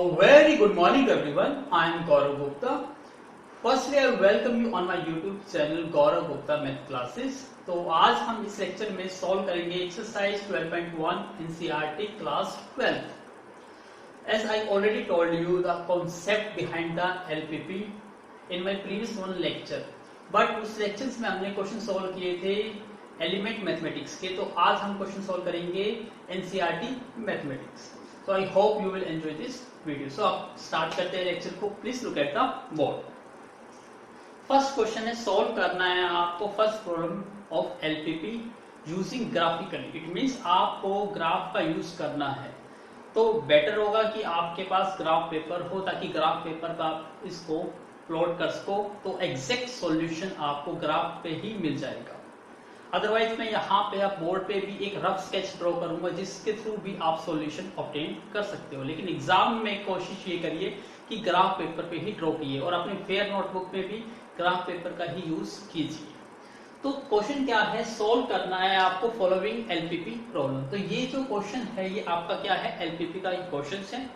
A very good morning everyone. I am Gaurav Gupta. Firstly, I welcome you on my YouTube channel Gaurav Gupta Math Classes. तो आज हम इस lecture में solve करेंगे exercise 12.1 NCERT class 12. As I already told you the concept behind the LPP in my previous one lecture. But उस lectures में हमने question solve किए थे एलिमेंट मैथमेटिक्स के, तो आज हम क्वेश्चन सॉल्व करेंगे NCERT mathematics. So I hope you will enjoy this video. So आप स्टार्ट करते हैं लेक्चर को. Please look at the board. First question है, सॉल्व करना है आपको first problem of LPP using graphically. It means आपको ग्राफ का यूज करना है. तो बेटर होगा कि आपके पास ग्राफ पेपर हो ताकि ग्राफ पेपर का आप इसको प्लॉट कर सको, तो एग्जैक्ट सॉल्यूशन आपको ग्राफ पे ही मिल जाएगा. अदरवाइज मैं यहाँ पे आप बोर्ड पे भी एक रफ स्केच ड्रॉ करूंगा जिसके थ्रू भी आप सॉल्यूशन ऑब्टेन कर सकते हो. लेकिन एग्जाम में कोशिश ये करिए कि ग्राफ पेपर पे ही ड्रॉ कीजिए और अपने फेयर नोटबुक में भी ग्राफ पेपर का ही यूज कीजिए. तो क्वेश्चन क्या है, सोल्व करना है आपको फॉलोइंग LPP प्रॉब्लम. तो ये जो क्वेश्चन है ये आपका क्या है, LPP का क्वेश्चन है.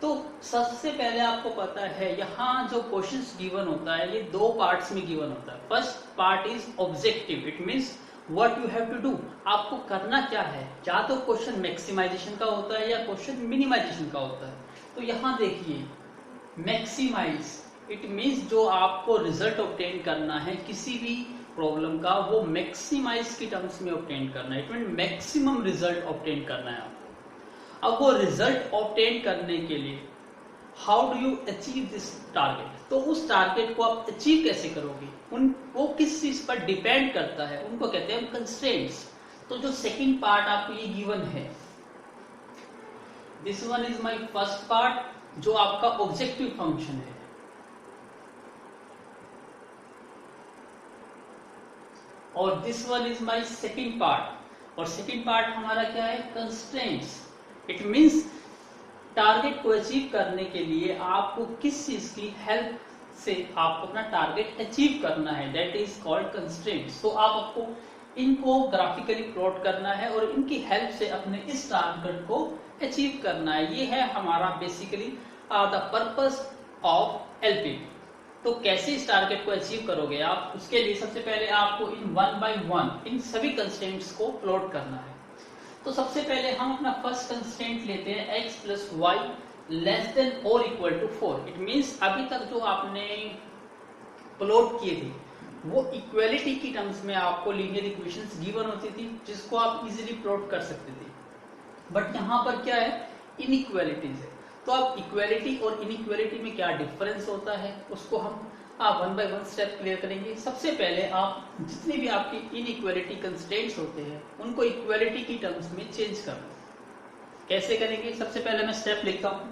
तो सबसे पहले आपको पता है यहाँ जो क्वेश्चंस गिवन होता है ये दो पार्ट्स में गिवन होता है. First part is objective. It means what you have to do. आपको करना क्या है, या तो क्वेश्चन मैक्सिमाइजेशन का होता है या क्वेश्चन मिनिमाइजेशन का होता है. तो यहाँ देखिए मैक्सिमाइज, इट मींस जो आपको रिजल्ट ऑब्टेन करना है किसी भी प्रॉब्लम का वो मैक्सिमाइज की टर्म्स में ऑब्टेन करना है. It mean maximum result obtain करना है आपको. अब वो रिजल्ट ऑब्टेन करने के लिए how do you achieve this target. तो उस टारगेट को आप अचीव कैसे करोगे, वो किस चीज पर डिपेंड करता है, उनको कहते हैं कंस्ट्रेंट्स. तो जो सेकंड पार्ट आपको ये गिवन है, this one is my first part जो आपका ऑब्जेक्टिव फंक्शन है. और this one is my second part. और सेकंड पार्ट हमारा क्या है, कंस्ट्रेंट्स. इट मींस टारगेट को अचीव करने के लिए आपको किस चीज की हेल्प से आपको अपना टारगेट अचीव करना है, दैट इज कॉल्ड कंस्ट्रेंट्स. तो आपको इनको ग्राफिकली प्लॉट करना है और इनकी हेल्प से अपने इस टारगेट को अचीव करना है. ये है हमारा basically the purpose of LPP. तो कैसे इस टारगेट को अचीव करोगे आप, उसके लिए सबसे पहले आपको इन 1 by 1 इन सभी कंस्ट्रेंट्स को प्लॉट करना है. तो सबसे पहले हम अपना फर्स्ट कंस्ट्रेंट लेते हैं x plus y less than और इक्वल टू 4. इट मींस अभी तक जो आपने प्लॉट किए थे वो इक्वलिटी की टर्म्स में आपको लीनियर इक्वेशंस गिवन होती थी जिसको आप इजीली प्लॉट कर सकते थे. बट यहाँ पर क्या है, इनइक्वालिटीज है. तो आप इक्वालिटी और इनइक्वालिटी में क्या डिफरेंस होता है उसको हम 1 by 1 स्टेप क्लियर करेंगे. सबसे पहले आप जितने भी आपकी इनइक्वालिटी कंस्ट्रेंट्स होते हैं उनको इक्वालिटी की टर्म्स में चेंज करना. कैसे करेंगे, सबसे पहले मैं स्टेप लिखता हूं.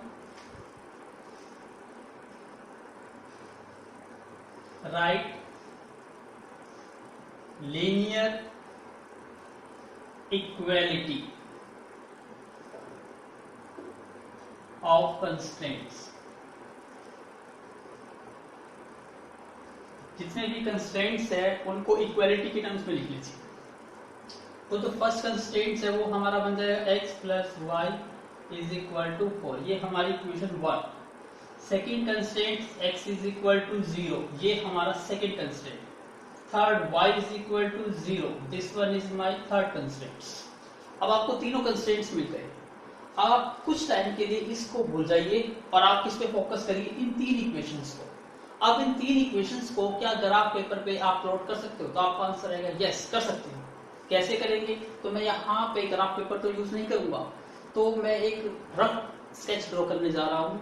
Right linear equality of constraints. जितने भी कंस्ट्रेंट्स है उनको इक्वालिटी की टर्म्स में लिख लीजिए. तो जो फर्स्ट कंस्ट्रेंट्स है वो हमारा बन जाएगा x plus y is equal to 4. ये हमारी equation 1. Second constraint x is equal to 0. ये हमारा second constraint. Third y is equal to 0. This one is my third constraints. अब आपको तीनों कंस्ट्रेंट्स मिल गए. आप कुछ टाइम के लिए इसको भूल जाइए और आप किस पे फोकस करिए, इन तीन इक्वेशंस को. अब इन तीन इक्वेशंस को क्या ग्राफ पेपर पे आप प्लॉट कर सकते हो, तो आपका आंसर आएगा यस, कर सकते हो. कैसे करेंगे, तो मैं यहाँ पे ग्राफ पेपर तो यूज नहीं करूंगा, तो मैं एक रफ स्केच ड्रॉ करने जा रहा हूँ.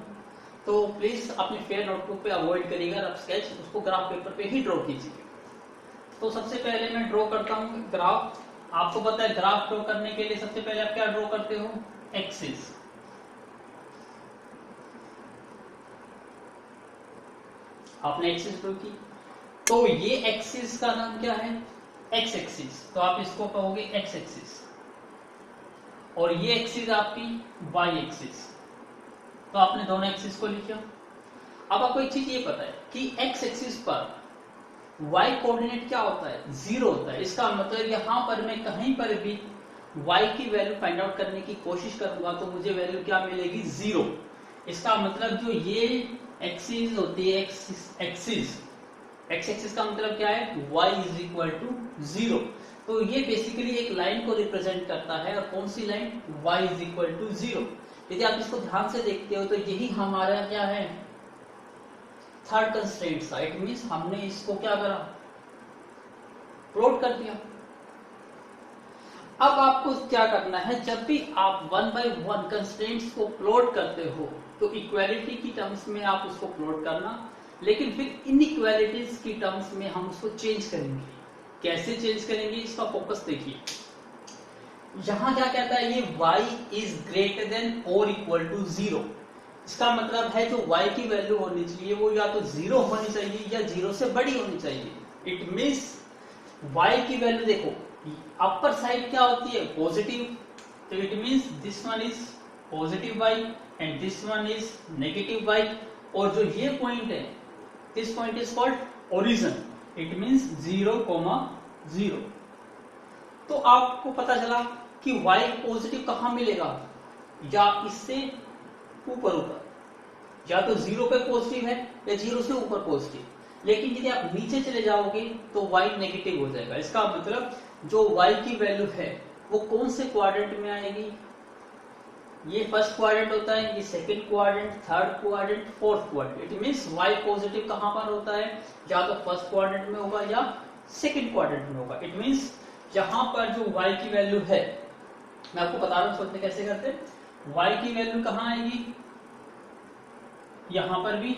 तो प्लीज अपने फेयर नोटबुक पे अवॉइड करिएगा रफ स्केच, उसको ग्राफ पेपर पे ही ड्रॉ कीजिए. तो सबसे पहले मैं ड्रॉ करता हूँ ग्राफ. आपको पता है ग्राफ ड्रॉ करने के लिए सबसे पहले आप क्या ड्रॉ करते हो, एक्सिस. आपने एक्सिस ड्रॉ की, तो ये एक्सिस का नाम क्या है, एक्स एक्सिस. तो आप इसको कहोगे एक्स एक्सिस. और ये एक्सिस आपकी वाई एक्सिस. तो आपने दोनों एक्सिस को लिखा. अब आपको एक चीज ये पता है कि एक्स एक्सिस पर वाई कोऑर्डिनेट क्या होता है, 0 होता है. इसका मतलब यहाँ पर मैं कहीं पर भी y की वैल्यू फाइंड आउट करने की कोशिश करूंगा तो मुझे वैल्यू क्या मिलेगी, 0. इसका मतलब जो ये एक्सिस होती है, एक्सिस एक्स एक्सिस का मतलब क्या है, y इज इक्वल टू 0। तो ये बेसिकली एक लाइन को रिप्रेजेंट करता है, और कौन सी line, y is equal to 0। यदि आप इसको ध्यान से देखते हो तो यही हमारा क्या है, थर्ड कंस्ट्रेंट था। इट मींस हमने इसको क्या करा, प्लॉट कर दिया। अब आपको क्या करना है, जब भी आप 1 बाय 1 कंस्ट्रेंट्स को प्लॉट करते हो तो इक्वालिटी की टर्म्स में आप उसको प्लॉट करना, लेकिन फिर इनइक्वालिटीज की टर्म्स में हम उसको चेंज करेंगे। कैसे चेंज करेंगे, इसका फोकस देखिए। यहां क्या कहता है, ये y इज ग्रेटर देन और इक्वल टू 0। इसका मतलब है जो y की वैल्यू होनी चाहिए वो या तो 0 होनी चाहिए या 0 से बड़ी होनी चाहिए। इट मींस y की वैल्यू देखो, अपर साइड क्या होती है, पॉजिटिव, तो it means this one is positive y and this one is negative y। और जो ये पॉइंट है, this point is called origin, it means 0,0। तो आपको पता चला कि y पॉजिटिव कहां मिलेगा, या इससे ऊपर ऊपर, या तो 0 पे पॉजिटिव है या 0 से ऊपर पॉजिटिव। लेकिन यदि आप नीचे चले जाओगे तो y नेगेटिव हो जाएगा। इसका मतलब जो y की वैल्यू है वो कौन से क्वाड्रेंट में आएगी, ये फर्स्ट क्वाड्रेंट होता है, ये second quadrant, third quadrant, fourth quadrant. It means y positive कहां पर होता है, या तो फर्स्ट क्वाड्रेंट में होगा या सेकंड क्वाड्रेंट में होगा। इट मींस यहां पर जो y की वैल्यू है, मैं आपको बता रहा हूं सोचते कैसे करते हैं। y की वैल्यू कहां आएगी, यहां पर भी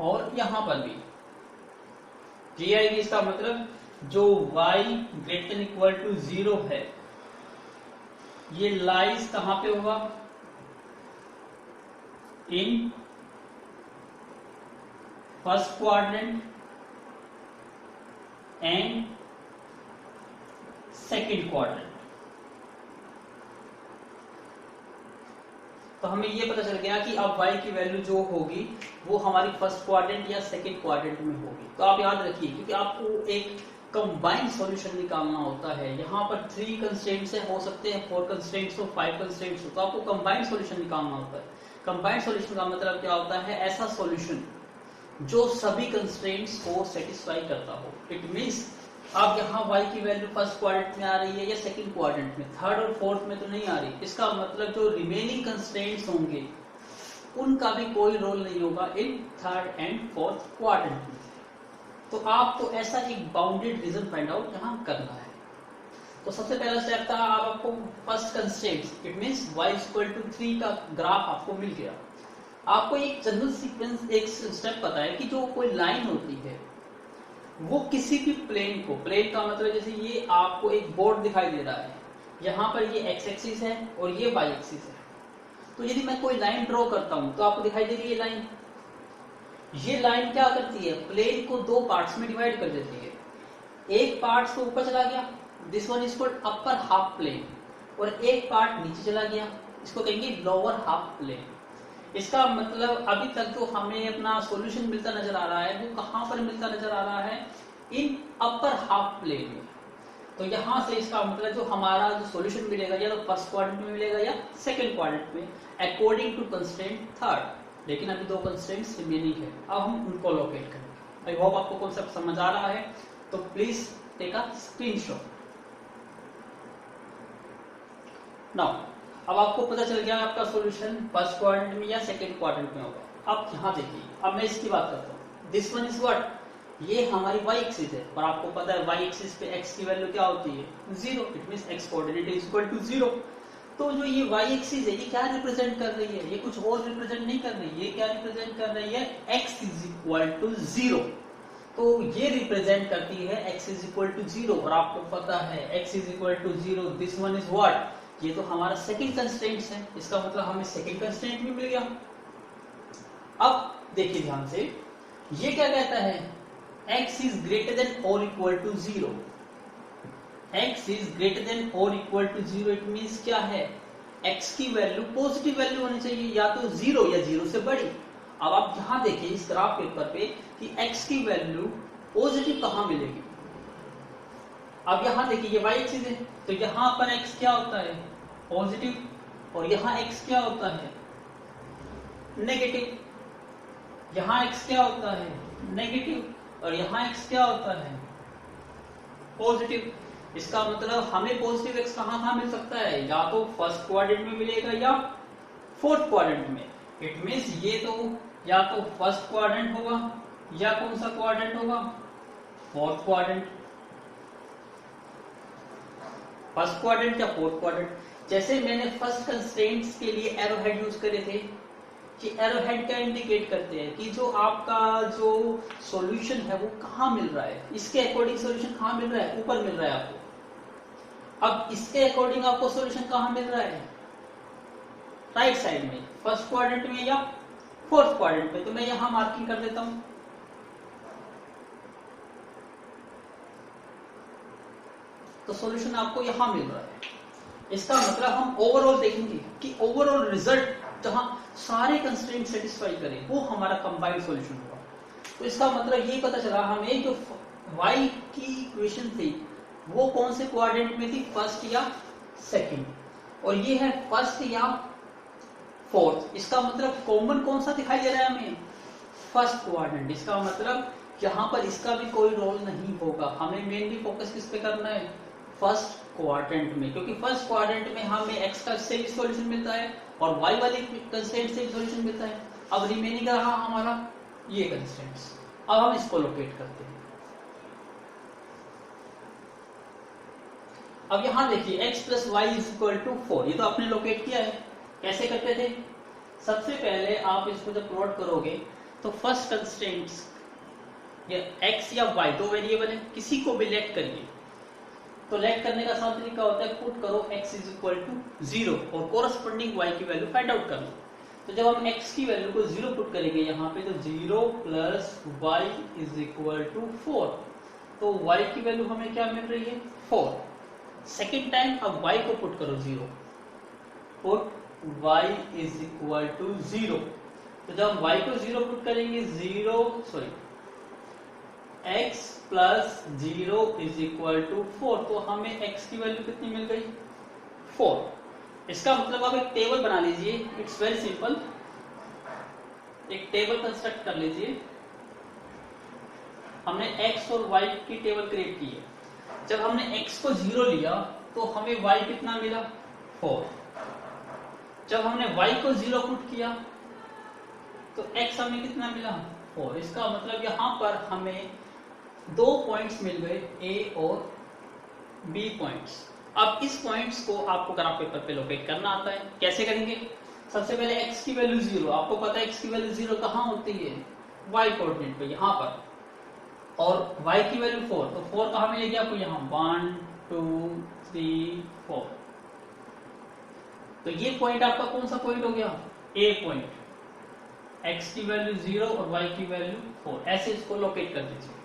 और यहां पर भी ये आएगी। इसका मतलब जो y greater than equal to 0 है, ये लाइज कहां पे होगा, in first quadrant and second quadrant. तो हमें ये पता चल गया कि अब y की वैल्यू जो होगी वो हमारी फर्स्ट क्वाड्रेंट या सेकंड क्वाड्रेंट में होगी। तो आप याद रखिए, क्योंकि आपको एक कंबाइंड सॉल्यूशन निकालना होता है। यहाँ पर 3 कंस्ट्रेंट्स हो सकते हैं, 4 कंस्ट्रेंट्स हो, 5 कंस्ट्रेंट्स हो, तो आपको कंबाइंड सॉल्यूशन निकालना होता है। कंबाइंड सॉल्यूशन का मतलब क्या होता है, ऐसा सॉल्यूशन जो सभी कंस्ट्रेंट्स को सेटिस्फाई करता हो। इट मींस अब यहाँ y की वैल्यू फर्स्ट क्वाड्रेंट में आ रही है या सेकंड क्वाड्रेंट में, थर्ड और फोर्थ में तो नहीं आ रही। इसका मतलब जो रिमेनिंग कंस्ट्रेंट्स होंगे उनका भी कोई रोल नहीं होगा in third and fourth quadrant में। तो आपको ऐसा एक बाउंडेड रीजन फाइंड आउट यहाँ करना है। तो सबसे पहला स्टेप था, आपको first constraints, it means y equal to 3 का ग्राफ आपको मिल गया। आपको एक जनरल सीक्वेंस, एक स्टेप पता है कि जो कोई लाइन होती है वो किसी भी प्लेन को, प्लेन का मतलब जैसे ये आपको एक बोर्ड दिखाई दे रहा है, यहाँ पर ये x एक्सिस है और ये y एक्सिस है। तो यदि मैं कोई लाइन ड्रॉ करता हूं तो आपको दिखाई दे रही है लाइन। ये लाइन क्या करती है, प्लेन को 2 पार्ट्स में डिवाइड कर देती है। एक पार्ट तो ऊपर चला गया, this one is called upper half plane, और एक पार्ट नीचे चला गया, इसको कहेंगे लोअर हाफ प्लेन। इसका मतलब अभी तक जो हमें अपना सॉल्यूशन मिलता नजर आ रहा है वो कहां पर मिलता नजर आ रहा है, इन अपर हाफ प्लेन में। तो यहां से इसका मतलब जो हमारा जो सॉल्यूशन मिलेगा या तो फर्स्ट क्वाड्रेंट में मिलेगा या सेकंड क्वाड्रेंट में, अकॉर्डिंग टू कंस्ट्रेंट थर्ड। लेकिन अभी 2 कंस्ट्रेंट्स रिमेनिंग है, अब हम उनको लोकेट करेंगे। आई होप आपको कॉन्सेप्ट समझ आ रहा है, तो please take a screenshot. Now अब आपको पता चल गया आपका सॉल्यूशन फर्स्ट क्वाड्रेंट में या सेकंड क्वाड्रेंट में होगा। अब यहाँ देखिए, अब मैं इसकी बात करता हूँ। दिस वन इज व्हाट, ये हमारी y एक्सिस है, और आपको पता है y एक्सिस पे x की वैल्यू क्या होती है, 0। It means x coordinate is equal to 0। तो जो ये y एक्सिस है ये क्या रिप्रेजेंट कर रही है, ये कुछ और रिप्रेजेंट नहीं कर रही है, ये क्या रिप्रेजेंट कर रही है, x इज इक्वल टू 0। तो ये रिप्रेजेंट करती है x इज इक्वल टू 0, और आपको पता है x is equal to 0, this one is what, ये तो हमारा सेकंड कंस्ट्रेंट है। इसका मतलब हमें सेकंड कंस्ट्रेंट भी मिल गया। अब देखिए ध्यान से, ये क्या कहता है, x इज ग्रेटर देन और equal to 0। x is greater than और इक्वल टू 0, इट मींस क्या है, x की वैल्यू पॉजिटिव वैल्यू होनी चाहिए, या तो 0 या 0 से बड़ी। अब आप यहां देखिए इस ग्राफ पेपर पे कि x की वैल्यू पॉजिटिव कहां मिलेगी। अब यहां देखिए ये y एक्सिस है, तो यहां पर x क्या होता है, पॉजिटिव, और यहां x क्या होता है, नेगेटिव, यहाँ x क्या होता है नेगेटिव, और यहाँ x क्या होता है पॉजिटिव। इसका मतलब हमें पॉजिटिव x कहाँ मिल सकता है, या तो फर्स्ट क्वाड्रेंट में मिलेगा या फोर्थ क्वाड्रेंट में। इट मींस ये तो या तो फर्स्ट क्वाड्रेंट होगा या कौन सा क्वाड्रेंट होगा, फोर्थ क्वाड्रेंट। फर्स्ट क्वाड्रेंट या फोर्थ क्वाड्रेंट। जैसे मैंने फर्स्ट कंस्ट्रेंट्स के लिए एरो हेड यूज करे थे, कि एरो हेड क्या इंडिकेट करते हैं कि जो आपका जो सॉल्यूशन है वो कहाँ मिल रहा है, इसके अकॉर्डिंग सॉल्यूशन कहाँ मिल रहा है, ऊपर मिल रहा है आपको। अब इसके अकॉर्डिंग आपको सॉल्यूशन कहाँ मिल रहा है, राइट साइड में, फर्स्ट क्वाड्रेंट में या फोर्थ क्वाड्रेंट में। तो मैं यहां मार्किंग कर देता हूं। तो सॉल्यूशन आपको यहां मिल रहा है। इसका मतलब हम ओवरऑल देखेंगे कि ओवरऑल रिजल्ट जहां सारे कंस्ट्रेंट सेटिस्फाई करें वो हमारा कंबाइंड सॉल्यूशन होगा। तो इसका मतलब ये पता चला हमें जो y की इक्वेशन थी वो कौन से क्वाड्रेंट में थी, फर्स्ट या सेकंड, और ये है फर्स्ट या फोर्थ। इसका मतलब कॉमन कौन सा दिखाई दे रहा है हमें, फर्स्ट क्वाड्रेंट। इसका मतलब यहाँ पर इसका भी कोई रोल नहीं होगा, हमें मेनली फोकस किस पे करना है, फर्स्ट क्वाड्रेंट में, क्योंकि फर्स्ट क्वाड्रेंट में हमें x का से भी सॉल्यूशन मिलता है और y वाले कंस्ट्रेंट से भी सॉल्यूशन मिलता है। अब रिमेनिंग रहा हमारा ये कंस्ट्रेंट्स, अब हम इसको लोकेट करते हैं। अब यहां देखिए x plus y is equal to 4, ये तो आपने लोकेट किया है। कैसे करते थे, सबसे पहले आप इसको जब प्लॉट करोगे तो फर्स्ट कंस्ट्रेंट्स या x या y दो वेरिएबल है, किसी को भी लेट करिए। तो लेट करने का आसान तरीका होता है पुट करो x इज इक्वल टू 0 और कोरस्पोंडिंग y की वैल्यू फाइंड आउट कर लो। तो जब हम x की वैल्यू को 0 पुट करेंगे यहाँ पे, तो 0 plus y is equal to 4, तो y की वैल्यू हमें क्या मिल रही है 4। सेकेंड टाइम अब y को पुट करो 0, put y is equal to 0। तो जब हम y को 0 पुट करेंगे x plus 0 is equal to 4, तो हमें x की वैल्यू कितनी मिल गई 4। इसका मतलब आप एक टेबल बना लीजिए, इट्स वेरी सिंपल। एक टेबल कंस्ट्रक्ट कर लीजिए। हमने x और y की टेबल क्रिएट की है। जब हमने x को 0 लिया तो हमें y कितना मिला 4। जब हमने y को 0 पुट किया तो x हमें कितना मिला 4। इसका मतलब यहां पर हमें दो पॉइंट्स मिल गए a और b पॉइंट्स। अब इस पॉइंट्स को आपको ग्राफ पेपर पे लोकेट करना आता है। कैसे करेंगे, सबसे पहले x की वैल्यू 0, आपको पता है x की वैल्यू 0 कहां होती है, y कोऑर्डिनेट पे यहां पर, और y की वैल्यू 4, तो 4 कहां मिलेगी आपको यहाँ 1 2 3 4। तो ये पॉइंट आपका कौन सा पॉइंट हो गया, a पॉइंट। x की वैल्यू 0 और y की वैल्यू 4, ऐसे इसको लोकेट कर दीजिए।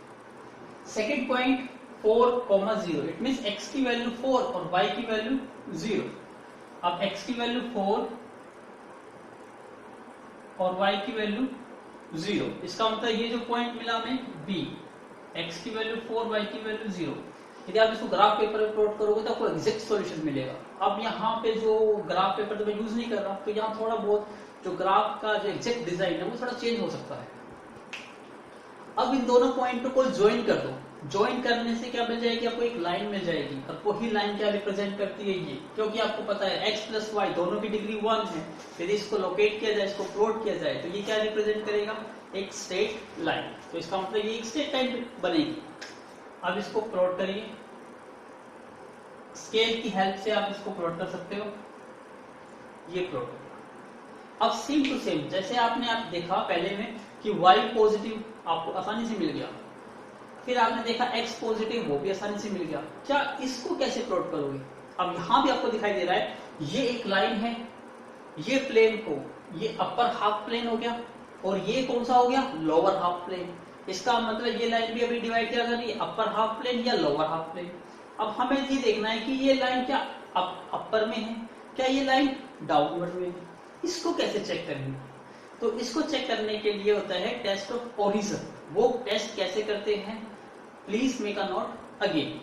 Second point 4,0, it means x की वैल्यू 4 और y की वैल्यू 0। अब x की वैल्यू 4 और y की वैल्यू 0, इसका मतलब ये जो पॉइंट मिला हमें b, x की वैल्यू 4 y की वैल्यू 0। यदि आप इसको ग्राफ पेपर में प्लॉट करोगे तो आपको एग्जैक्ट सॉल्यूशन मिलेगा। अब यहाँ पे जो ग्राफ पेपर तो मैं यूज नहीं कर रहा, तो यहाँ थोड़ा बहुत जो ग्राफ का जो एग्जैक्ट डिजाइन है वो थोड़ा चेंज हो सकता है। अब इन दोनों पॉइंटों को ज्वाइन कर दो। ज्वाइन करने से क्या मिल जाएगी आपको, एक लाइन मिल जाएगी, और वही लाइन क्या रिप्रेजेंट करती है ये, क्योंकि आपको पता है x प्लस वाई दोनों की डिग्री 1 है। यदि इसको लोकेट किया जाए, इसको प्लॉट किया जाए, तो ये क्या रिप्रेजेंट करेगा, एक स्ट्रेट लाइन। तो इसका मतलब ये एक स्ट्रेट लाइन बनेगी। अब इसको प्लॉट करिए, स्केल की हेल्प से आप इसको प्लॉट कर सकते हो, ये प्लॉट। अब सेम टू सेम जैसे आपने आप देखा पहले में कि y पॉजिटिव आपको आसानी से मिल गया, फिर आपने देखा x पॉजिटिव, वो भी आसानी से मिल गया। क्या इसको कैसे प्लॉट करोगे, अब यहां भी आपको दिखाई दे रहा है ये एक लाइन है, ये प्लेन को ये अपर हाफ प्लेन हो गया और ये कौन सा हो गया लोअर हाफ प्लेन। इसका मतलब ये लाइन भी अभी डिवाइड किया जा रही है अपर हाफ प्लेन या लोअर हाफ प्लेन। अब हमें ये देखना है कि ये लाइन क्या अपर में है, क्या ये लाइन डाउनवर्ड में है, इसको कैसे चेक करेंगे। तो इसको चेक करने के लिए होता है टेस्ट ऑफ ओरिजिन। वो टेस्ट कैसे करते हैं, please make a note again.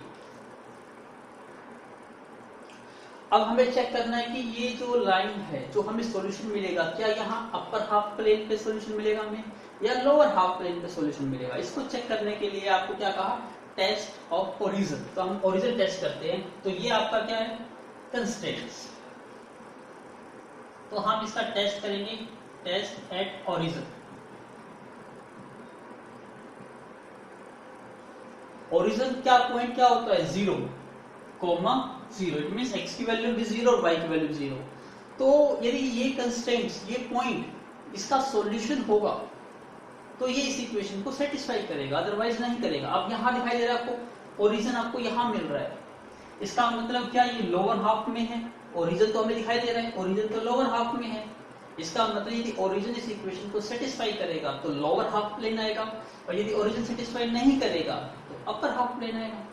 अब हमें चेक करना है कि ये जो लाइन है जो हमें सॉल्यूशन मिलेगा, क्या यहाँ अपर हाफ प्लेन पे सॉल्यूशन मिलेगा हमें या लोअर हाफ प्लेन पे सॉल्यूशन मिलेगा। इसको चेक करने के लिए आपको क्या कहा, टेस्ट ऑफ ओरिजिन। तो हम ओरिजिन टेस्ट करते हैं। तो ये आपका क्या है, कंस्ट्रेंट्स। तो हम इसका टेस्ट करेंगे, टेस्ट एट ओरिजिन। ओरिजिन क्या पॉइंट क्या होता है, 0, 0। इट मींस x की वैल्यू भी 0 और y की वैल्यू 0। तो यदि ये कंस्ट्रेंट्स, ये पॉइंट इसका सॉल्यूशन होगा तो ये इस इक्वेशन को सेटिस्फाई करेगा, अदरवाइज नहीं करेगा। अब यहाँ दिखाई दे रहा है आपको, ओरिजिन आपको यहाँ मिल रहा है। इसका मतलब क्या, ये लोअर हाफ में है। ओरिजिन तो हमें दिखाई दे रहा है, ओरिजिन तो लोअर हाफ में है। इसका मतलब यदि ओरिजिन इस इक्वेशन को सेटिस्फाई करेगा तो लोअर हाफ प्लेन आएगा, और यदि ओरिजिन सेटिस्फाई नहीं करेगा तो अपर हाफ प्लेन आएगा।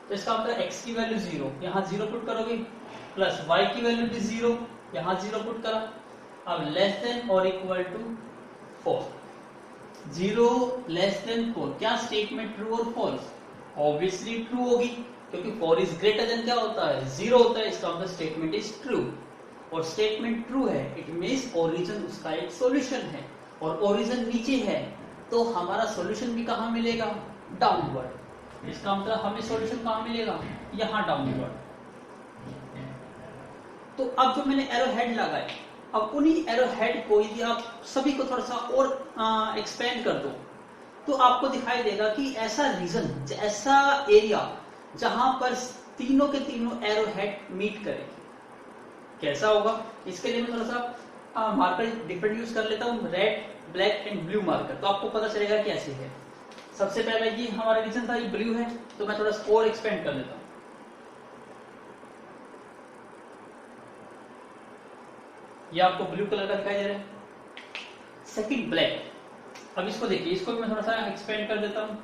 तो इसका मतलब x की वैल्यू 0, यहाँ 0 पुट करोगे, प्लस y की वैल्यू भी 0, यहाँ 0 पुट करा। अब लेस देन और इक्वल टू 4, 0 लेस देन 4, क्या स्टेटमेंट ट्रू और फॉल्स, ऑब्वियसली ट्रू होगी, क्योंकि 4 इज ग्रेटर देन क्या होता है, 0 होता है। इसका मतलब स्टेटमेंट इज ट्रू, और स्टेटमेंट ट्रू है, इट मींस ओरिजिन उसका एक सॉल्यूशन है, और ओरिजिन नीचे है तो हमारा सॉल्यूशन भी कहाँ मिलेगा, डाउनवर्ड। इसका मतलब हमें सॉल्यूशन कहाँ मिलेगा, यहाँ डाउनवर्ड। तो अब जो मैंने एरो हेड लगाए, अब उन्हीं एरो हेड को यदि आप सभी को थोड़ा सा और एक्सपेंड कर दो तो आपको दिखाई देगा कि ऐसा रीजन, ऐसा एरिया जहां पर तीनों के तीनों एरो हेड मीट करेगी, कैसा होगा। इसके लिए मैं थोड़ा सा मार्कर डिफरेंट यूज कर लेता हूँ, red, black and blue marker, तो आपको पता चलेगा कैसे है। सबसे पहले ये हमारा रीजन था, ये ब्लू है, तो मैं थोड़ा सा और एक्सपेंड कर लेता हूँ। ये आपको ब्लू कलर का दिखाई दे रहा है। सेकंड ब्लैक, अब इसको देखिए, इसको भी मैं थोड़ा सा एक्सपेंड कर देता हूं।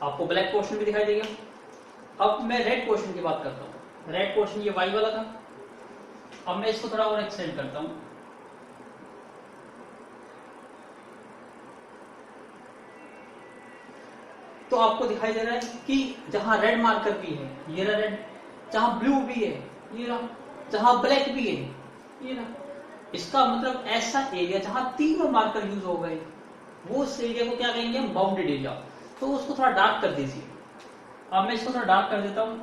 आपको ब्लैक पोर्शन भी दिखाई देगा। अब मैं रेड पोर्शन की बात करता हूं। रेड पोर्शन ये वाई वाला था, अब मैं इसको थोड़ा और एक्सटेंड करता हूं। तो आपको दिखाई दे रहा है कि जहां रेड मार्कर भी है, ये रहा रेड, जहां ब्लू भी है ये रहा, जहां ब्लैक भी है ये रहा। इसका मतलब ऐसा एरिया जहां तीनों मार्कर यूज हो गए, वो उस एरिया को क्या कहेंगे हम, बाउंडेड एरिया। तो उसको थोड़ा डार्क कर दीजिए। अब मैं इसको थोड़ा डार्क कर देता हूं,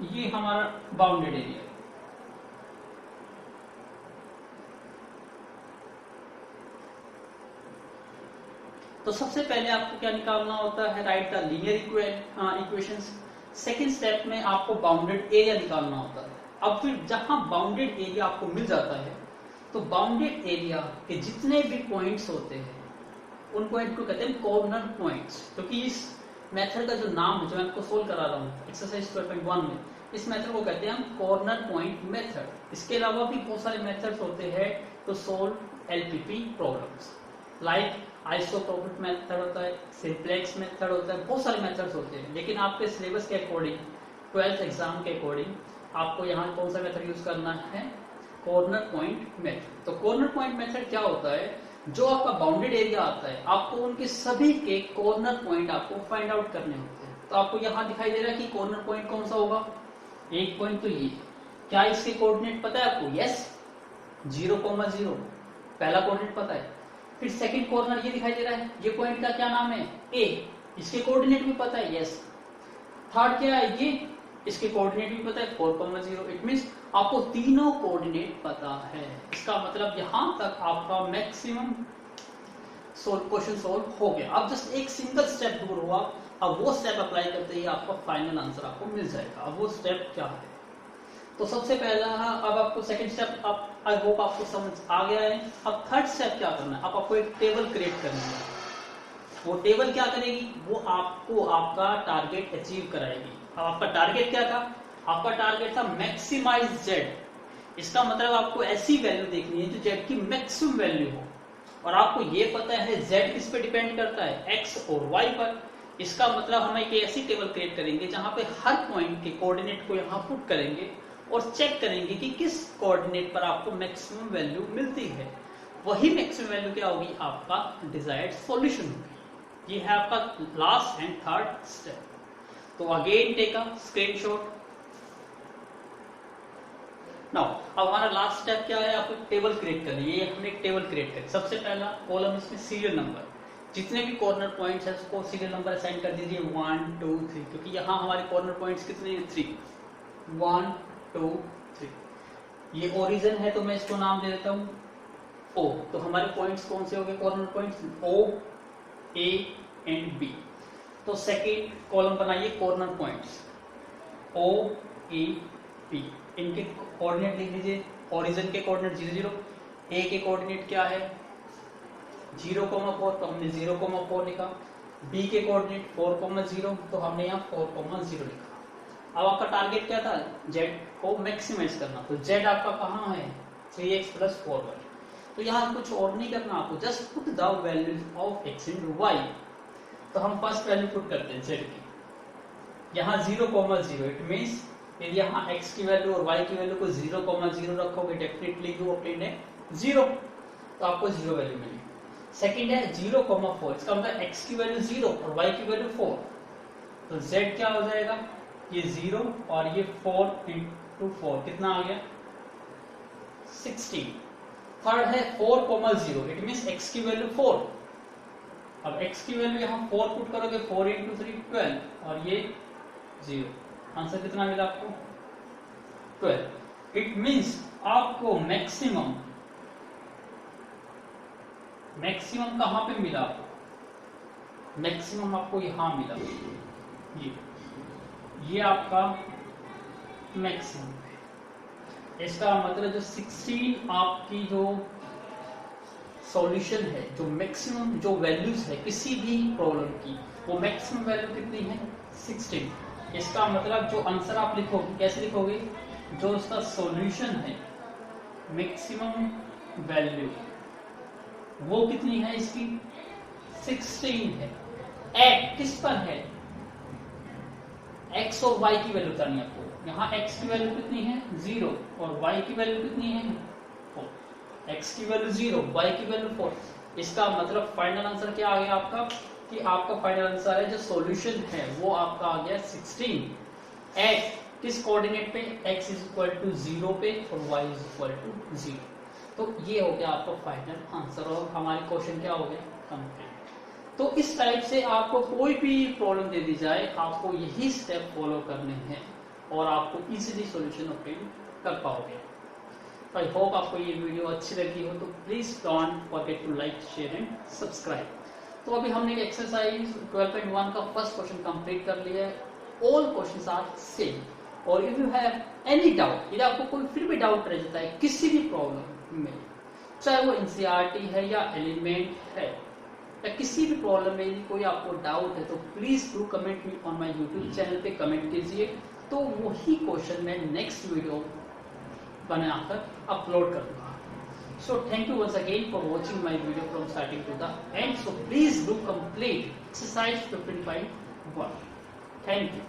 ये हमारा बाउंडेड एरिया। तो सबसे पहले आपको क्या निकालना होता है, right the linear equations. Second step में आपको बाउंडेड एरिया निकालना होता है। अब फिर जहां बाउंडेड एरिया आपको मिल जाता है, तो बाउंडेड एरिया के जितने भी पॉइंट्स होते हैं उन पॉइंट को कहते हैं कॉर्नर पॉइंट्स। क्योंकि इस मेथड का जो नाम जो मैं आपको सोल्व करा रहा हूँ एक्सरसाइज 12.1 में, इस मेथड को कहते हैं हम कॉर्नर पॉइंट मेथड। इसके अलावा भी बहुत सारे मेथड्स होते हैं to solve LPP problems, like isoprofit method होता है, सिंप्लेक्स मेथड होता है, बहुत सारे मेथड्स होते हैं। लेकिन आपके सिलेबस के अकॉर्डिंग, 12th एग्जाम के अकॉर्डिंग आपको यहाँ कौन सा मेथड यूज करना है, कॉर्नर पॉइंट मेथड। तो कॉर्नर पॉइंट मेथड क्या होता है, जो आपका बाउंडेड एरिया आता है आपको उनके सभी के कॉर्नर पॉइंट आपको फाइंड आउट करने होते हैं। तो आपको यहाँ दिखाई दे रहा है कि कॉर्नर पॉइंट कौन सा होगा, एक पॉइंट तो ये। क्या इसके कोऑर्डिनेट पता है आपको, यस, 0,0 पहला कोऑर्डिनेट पता है। फिर सेकंड कॉर्नर ये दिखाई दे रहा है, ये पॉइंट का क्या नाम है, ए, इसके कोऑर्डिनेट भी पता है, यस। थर्ड क्या है, ये, इसके कोऑर्डिनेट भी पता है 4,0। इट मींस आपको तीनों कोऑर्डिनेट पता है। इसका मतलब यहां तक आपका मैक्सिमम क्वेश्चन सोल्व हो गया। अब जस्ट एक सिंगल स्टेप दूर हुआ, अब वो स्टेप अप्लाई करते ही आपका फाइनल आंसर आपको मिल जाएगा। अब वो स्टेप क्या है, तो सबसे पहला, अब आपको सेकंड स्टेप, अब आई होप आपको समझ आ गया है। अब थर्ड स्टेप क्या करना है, अब आपको एक टेबल क्रिएट करनी है। वो टेबल क्या करेगी, वो आपको आपका टारगेट अचीव कराएगी। अब आपका टारगेट क्या था, आपका टारगेट था मैक्सिमाइज जेड। इसका मतलब आपको ऐसी वैल्यू देखनी है जो जेड की मैक्सिमम वैल्यू हो, और आपको ये पता है जेड किस पे डिपेंड करता है, एक्स और वाई पर। इसका मतलब हम एक ऐसी टेबल क्रिएट करेंगे जहां पे हर पॉइंट के कोऑर्डिनेट को यहाँ पुट करेंगे और चेक करेंगे कि किस कोऑर्डिनेट पर आपको मैक्सिमम वैल्यू मिलती है। वही मैक्सिमम वैल्यू क्या होगी, आपका डिजायर्ड सॉल्यूशन होगी। ये है आपका लास्ट एंड थर्ड स्टेप। तो again take a screenshot. Now अब हमारा लास्ट स्टेप क्या है, आपको टेबल क्रिएट करनी है। ये हमने एक टेबल क्रिएट करी। सबसे पहला कॉलम इसमें सीरियल नंबर, जितने भी कॉर्नर पॉइंट्स है उसको सीरियल नंबर असाइन कर दीजिए 1 2 3, क्योंकि यहाँ हमारे कॉर्नर पॉइंट्स कितने हैं 3, 1 2 3। ये ओरिजिन है तो मैं इसको नाम दे देता हूँ O। तो हमारे पॉइंट्स कौन से हो गए, corner points O A and B। तो सेकेंड कॉलम बनाइए corner points O A B, इनके कोऑर्डिनेट लिख लीजिए। ओरिजिन के कोऑर्डिनेट 0 0, A के कोऑर्डिनेट क्या है 0,4, तो हमने 0,4 लिखा। B के कोऑर्डिनेट 4,0, तो हमने यहाँ 4,0 लिखा। अब आपका टारगेट क्या था, Z को मैक्सिमाइज करना, तो Z आपका कहाँ है 3x + 4y। तो यहाँ कुछ और नहीं करना आपको, just put the values of x and y। तो हम फर्स्ट वैल्यू पुट करते हैं Z की, यहाँ 0,0, इट मीन्स यदि यहाँ x की वैल्यू और y की वैल्यू को 0,0 रखोगे डेफिनेटली यू ऑब्टेन है 0, तो आपको 0 वैल्यू मिलेगी। सेकंड है 0,4, इसका मतलब x की वैल्यू 0 और y की वैल्यू 4, तो z क्या हो जाएगा, ये 0 और ये 4 × 4 कितना आ गया 16। थर्ड है 4,0, इट मीन्स x की वैल्यू 4। अब x की वैल्यू यहाँ 4 पुट करोगे, 4 × 3 12 और ये 0। आंसर कितना मिला आपको 12। इट मीन्स आपको मैक्सिमम कहां पे मिला, मैक्सिमम आपको यहां मिला, ये आपका मैक्सिमम। इसका मतलब जो 16 आपकी जो सॉल्यूशन है, जो मैक्सिमम जो वैल्यूज है किसी भी प्रॉब्लम की, वो मैक्सिमम वैल्यू कितनी है 16। इसका मतलब जो आंसर आप लिखोगे कैसे लिखोगे, जो उसका सॉल्यूशन है मैक्सिमम वैल्यू वो कितनी है इसकी 16 है। एक्ट किस पर है, x और y की वैल्यू करनी है आपको। यहाँ x की वैल्यू कितनी है 0 और y की वैल्यू कितनी है 4। x की वैल्यू 0, y की वैल्यू 4। इसका मतलब फाइनल आंसर क्या आ गया आपका, कि आपका फाइनल आंसर है जो सॉल्यूशन है वो आपका आ गया 16। एक्ट किस कोऑर्डिनेट पे, x = 0 पे और y = 0। तो ये हो गया आपका फाइनल आंसर और हमारे क्वेश्चन क्या हो गया कंप्लीट। तो इस टाइप से आपको कोई भी प्रॉब्लम दे दी जाए, आपको यही स्टेप फॉलो करने हैं और आपको इजीली सॉल्यूशन ऑब्टेन कर पाओगे। आई होप आपको ये वीडियो अच्छी लगी हो, तो please don't forget to like share and subscribe. तो अभी हमने एक्सरसाइज 12.1 का फर्स्ट क्वेश्चन कंप्लीट कर लिया है। ऑल क्वेश्चंस आर सेम, और if you have any doubt, यदि आपको कोई फिर भी डाउट रह जाता है किसी भी प्रॉब्लम में, चाहे वो एनसीईआरटी है या एलिमेंट है या किसी भी प्रॉब्लम में यदि कोई आपको डाउट है, तो please do comment me on my YouTube channel पे कमेंट कीजिए, तो वही क्वेश्चन मैं नेक्स्ट वीडियो बनाकर अपलोड करूंगा। So thank you once again for watching my video from starting to the end. So please do complete exercise 15.1. Thank you.